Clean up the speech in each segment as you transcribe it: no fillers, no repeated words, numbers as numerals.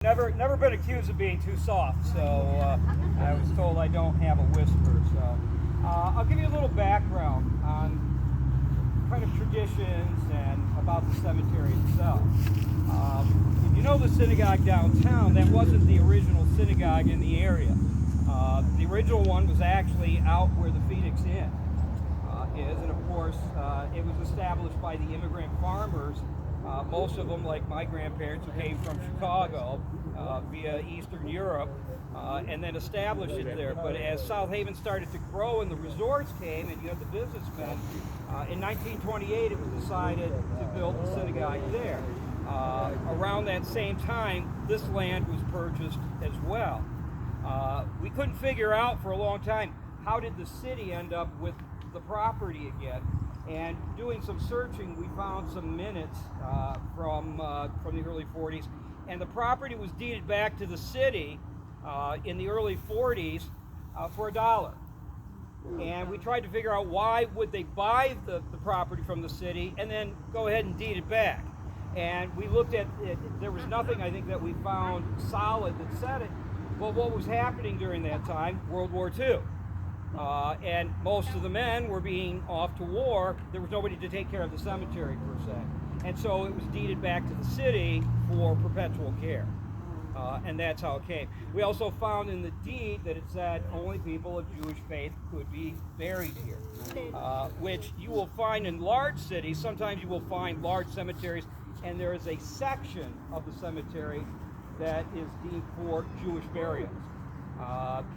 Never been accused of being too soft, so I was told I don't have a whisper. So I'll give you a little background on kind of traditions and about the cemetery itself. If you know the synagogue downtown, that wasn't the original synagogue in the area. The original one was actually out where the Phoenix Inn is, and of course it was established by the immigrant farmers. Most of them, like my grandparents, who came from Chicago via Eastern Europe, and then established it there. But as South Haven started to grow and the resorts came, and you had the businessmen, in 1928 it was decided to build the synagogue there. Around that same time, this land was purchased as well. We couldn't figure out for a long time, how did the city end up with the property again? And doing some searching, we found some minutes from the early 40s, and the property was deeded back to the city in the early 40s for $1. And we tried to figure out why would they buy the property from the city and then go ahead and deed it back. And we looked at it, there was nothing I think that we found solid that said it. But what was happening during that time? World War II. And most of the men were being off to war. There was nobody to take care of the cemetery per se. And so it was deeded back to the city for perpetual care. And that's how it came. We also found in the deed that it said only people of Jewish faith could be buried here, which you will find in large cities. Sometimes you will find large cemeteries, and there is a section of the cemetery that is deemed for Jewish burials.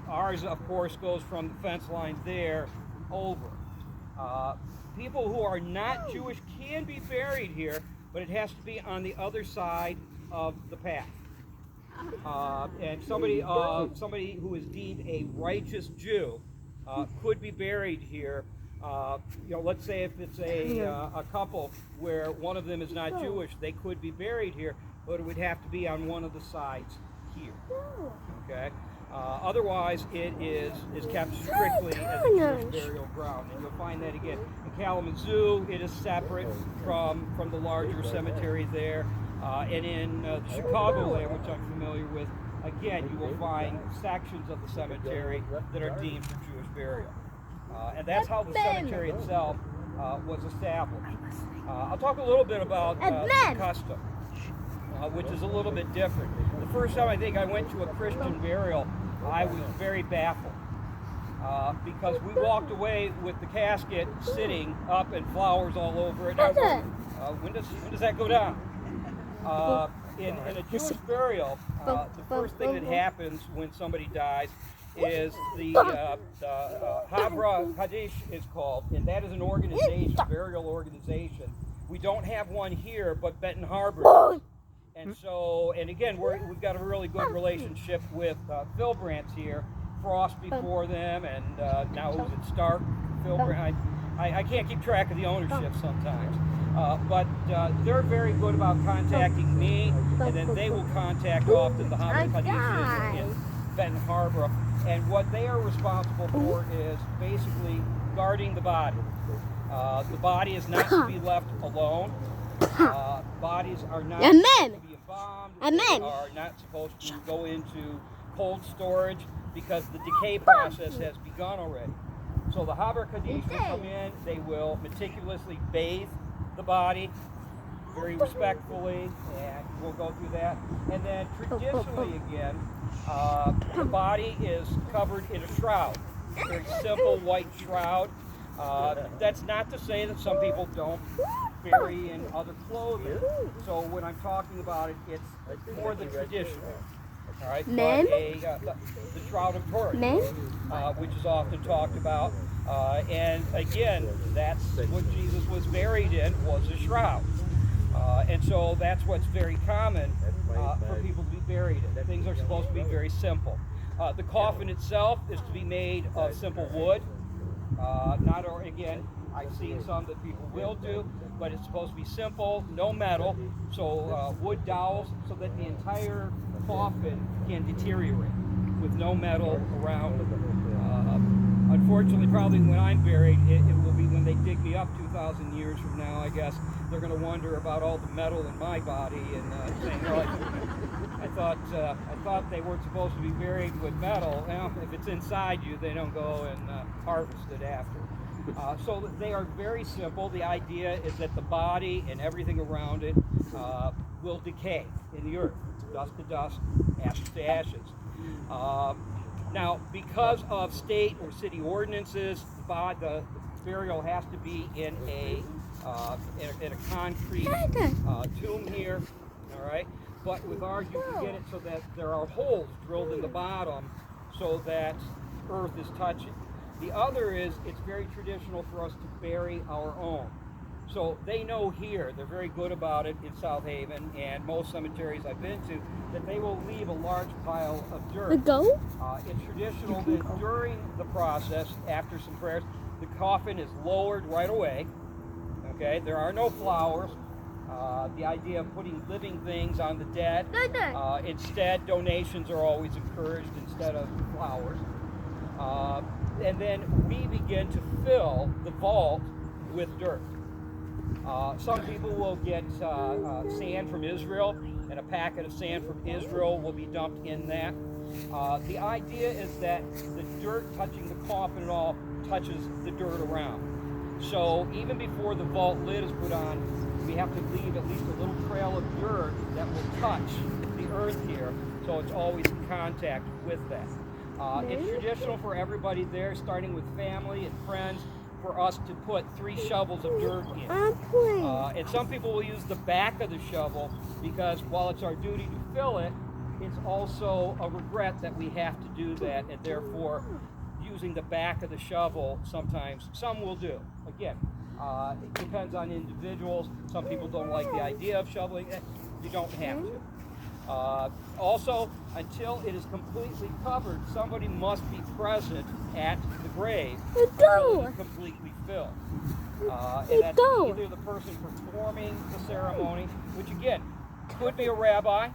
Ours, of course, goes from the fence line there over. People who are not Jewish can be buried here, but it has to be on the other side of the path. And somebody who is deemed a righteous Jew could be buried here. Let's say if it's a couple where one of them is not Jewish, they could be buried here, but it would have to be on one of the sides here. Okay. Otherwise, it is kept strictly as a Jewish burial ground, and you'll find that again in Kalamazoo. It is separate from the larger cemetery there, and in the Chicagoland, which I'm familiar with, again you will find sections of the cemetery that are deemed for Jewish burial, and that's how the cemetery itself was established. I'll talk a little bit about the custom, which is a little bit different. The first time I think I went to a Christian burial, I was very baffled because we walked away with the casket sitting up and flowers all over it. When does that go down? In a Jewish burial, the first thing that happens when somebody dies is the Havra Kaddish is called, and that is an organization, burial organization. We don't have one here, but Benton Harbor does. And so, and again, we've got a really good relationship with Phil Brant's here, Frost before them, and now who's it, Stark, Phil Brant. I can't keep track of the ownership sometimes, but they're very good about contacting me, and then they will contact often the Havra Kaddish in Benton Harbor, and what they are responsible for is basically guarding the body. The body is not to be left alone. Bodies are not supposed to be embalmed. They are not supposed to go into cold storage because the decay process has begun already. So the Havra Kaddish will come in, they will meticulously bathe the body very respectfully, and we'll go through that. And then traditionally again, the body is covered in a shroud, a very simple white shroud. That's not to say that some people don't bury in other clothing. So when I'm talking about it, it's more the tradition. All right, but the Shroud of Turin, which is often talked about, and again, that's what Jesus was buried in, was a shroud, and so that's what's very common for people to be buried in. Things are supposed to be very simple. The coffin itself is to be made of simple wood. Again, I've seen some that people will do, but it's supposed to be simple, no metal, so wood dowels, so that the entire coffin can deteriorate with no metal around. Unfortunately, probably when I'm buried, it will be when they dig me up 2,000 years from now, I guess. They're going to wonder about all the metal in my body and saying, well, thought they weren't supposed to be buried with metal. Well, if it's inside you, they don't go and harvest it after. So they are very simple. The idea is that the body and everything around it will decay in the earth, dust to dust, ashes to ashes. Now, because of state or city ordinances, the burial has to be in a concrete tomb here. All right, but with ours, you can get it so that there are holes drilled in the bottom, so that earth is touching. The other is, it's very traditional for us to bury our own. So they know here, they're very good about it in South Haven and most cemeteries I've been to, that they will leave a large pile of dirt. It's traditional that during the process, after some prayers, the coffin is lowered right away. Okay, there are no flowers. The idea of putting living things on the dead. Instead, donations are always encouraged instead of flowers. And then we begin to fill the vault with dirt. Some people will get sand from Israel, and a packet of sand from Israel will be dumped in that. The idea is that the dirt touching the coffin and all touches the dirt around. So even before the vault lid is put on, we have to leave at least a little trail of dirt that will touch the earth here, so it's always in contact with that. It's traditional for everybody there, starting with family and friends, for us to put 3 shovels of dirt in. And some people will use the back of the shovel because while it's our duty to fill it, it's also a regret that we have to do that, and therefore using the back of the shovel sometimes, some will do. Again, it depends on individuals. Some people don't like the idea of shoveling it. You don't have to. Also, until it is completely covered, somebody must be present at the grave until it is completely filled. And that's either the person performing the ceremony, which again, could be a rabbi,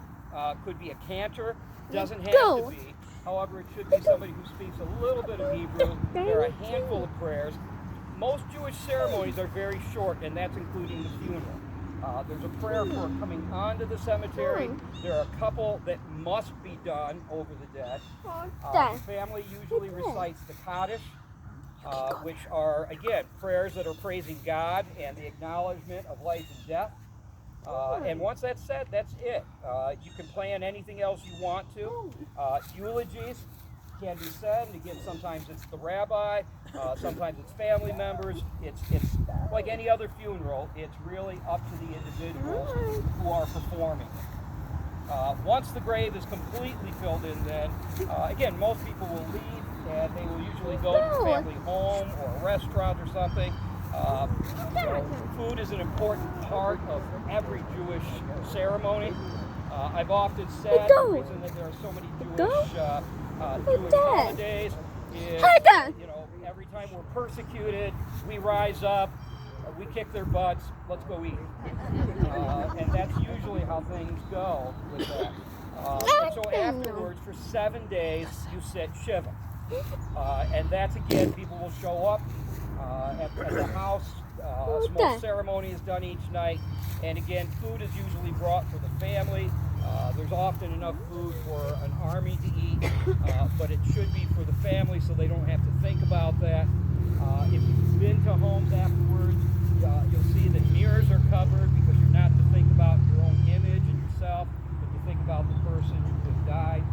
could be a cantor, doesn't have to be. However, it should be somebody who speaks a little bit of Hebrew. There are a handful of prayers. Most Jewish ceremonies are very short, and that's including the funeral. There's a prayer for coming onto the cemetery. There are a couple that must be done over the dead. The family usually recites the Kaddish, which are, again, prayers that are praising God and the acknowledgement of life and death. And once that's said, that's it. You can plan anything else you want to. Eulogies can be said, and again, sometimes it's the rabbi, sometimes it's family members. It's like any other funeral. It's really up to the individuals who are performing it. Once the grave is completely filled in, then again, most people will leave, and they will usually go to the family home or a restaurant or something. So food is an important part of every Jewish ceremony. I've often said the reason that there are so many Jewish holidays is, every time we're persecuted, we rise up, we kick their butts, let's go eat. And that's usually how things go with that. And so afterwards, for 7 days, you sit Shiva. And that's, again, people will show up at the house. A small ceremony is done each night. And again, food is usually brought for the family. There's often enough food for an army to eat, but it should be for the family so they don't have to think about that. If you've been to homes afterwards, you'll see that mirrors are covered because you're not to think about your own image and yourself, but to think about the person who has died.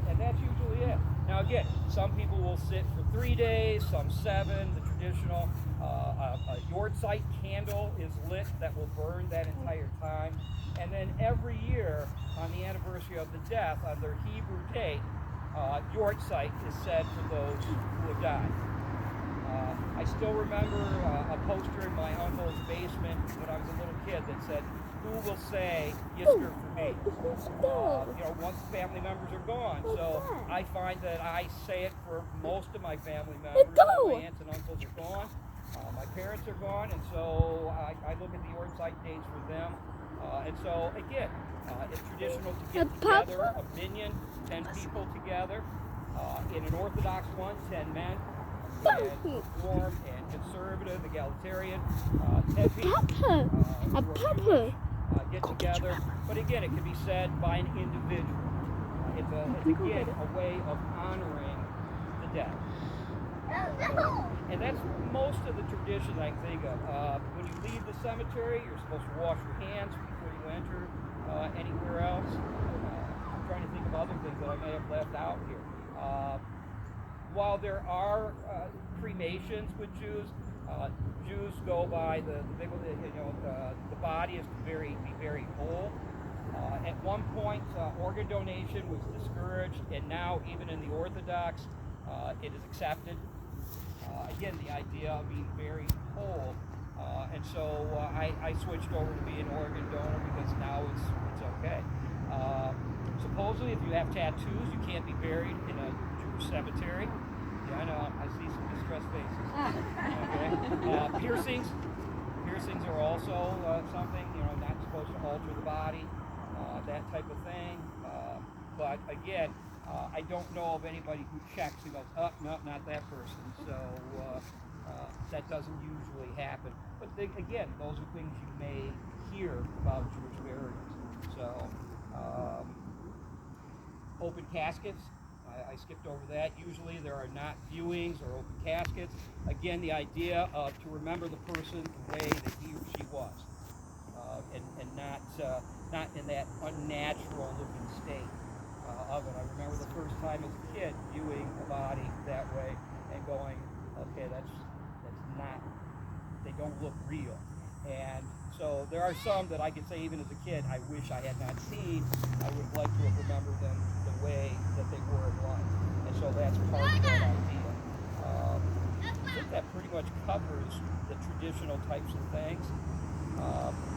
And that's usually it. Now again, some people will sit for 3 days, some 7, the traditional. A Yortzeit candle is lit that will burn that entire time. And then every year, on the anniversary of the death, on their Hebrew date, Yortzeit is said for those who have died. I still remember a poster in my uncle's basement when I was a little kid that said, "Who will say Yisker for me?" Once family members are gone. So I find that I say it for most of my family members. My aunts and uncles are gone. My parents are gone, and so I look at the Yortzeit dates for them. And so, again, it's traditional to get together, a minyan, 10 people together. In an Orthodox one, 10 men. In Reform and Conservative, egalitarian, 10 people. get together. But again, it can be said by an individual. It's again a way of honoring the dead. And that's most of the traditions I think of. When you leave the cemetery, you're supposed to wash your hands before you enter anywhere else. I'm trying to think of other things that I may have left out here. While there are cremations with Jews, Jews go by the body is to be very whole. At one point, organ donation was discouraged, and now even in the Orthodox, it is accepted. Again, the idea of being very whole, and so I switched over to being an organ donor because now it's okay. Supposedly, if you have tattoos, you can't be buried in a Jewish cemetery. Yeah, I know. I see some distressed faces. Okay. Piercings are also something, not supposed to alter the body, that type of thing. But again, I don't know of anybody who checks and goes, oh, no, not that person. So that doesn't usually happen. But again, those are things you may hear about Jewish burials. So open caskets. I skipped over that. Usually there are not viewings or open caskets. Again, the idea of to remember the person the way that he or she was, and not in that unnatural looking state of it. I remember the first time as a kid viewing a body that way and going, okay, that's not. They don't look real. And so there are some that I could say even as a kid, I wish I had not seen. I would like to have remembered them the way that they were in life. And so that's part of that idea. I think that pretty much covers the traditional types of things.